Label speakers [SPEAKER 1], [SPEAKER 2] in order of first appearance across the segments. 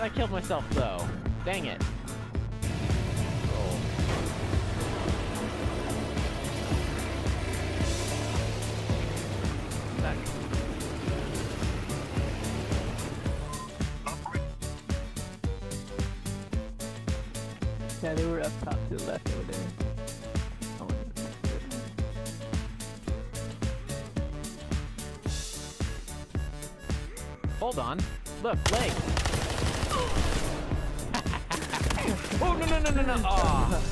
[SPEAKER 1] I killed myself though. Dang it. Oh. Back.
[SPEAKER 2] Yeah, they were up top to the left over there. I wonder if that's good.
[SPEAKER 1] Hold on. Look, leg. Oh, no. Oh.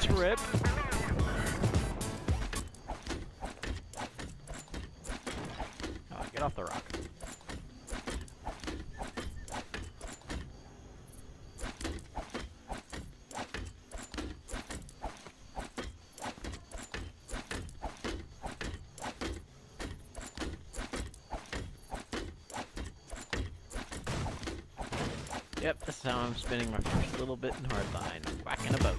[SPEAKER 1] Trip. Oh, get off the rock. Yep, this is how I'm spinning my first little bit in hardline. Whacking a boat.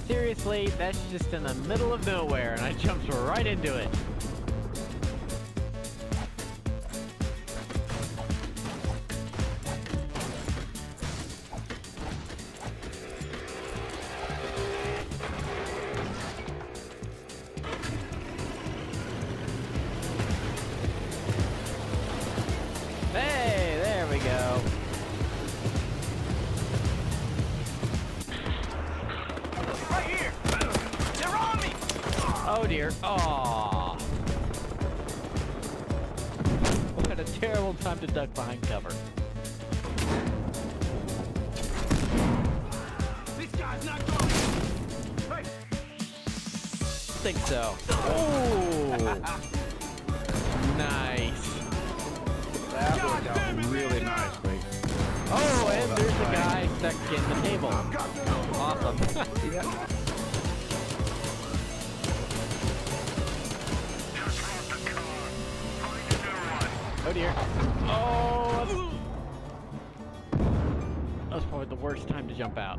[SPEAKER 1] Seriously, that's just in the middle of nowhere, and I jumped right into it. Hey, there we go. Oh dear. Aww. What a terrible time to duck behind cover.
[SPEAKER 3] This guy's not going. Hey.
[SPEAKER 1] Think so. Oh. Nice.
[SPEAKER 4] That worked out really nicely.
[SPEAKER 1] Oh, and there's the guy stuck in the table. Awesome.
[SPEAKER 4] Yeah.
[SPEAKER 1] Oh dear. Oh! That was probably the worst time to jump out.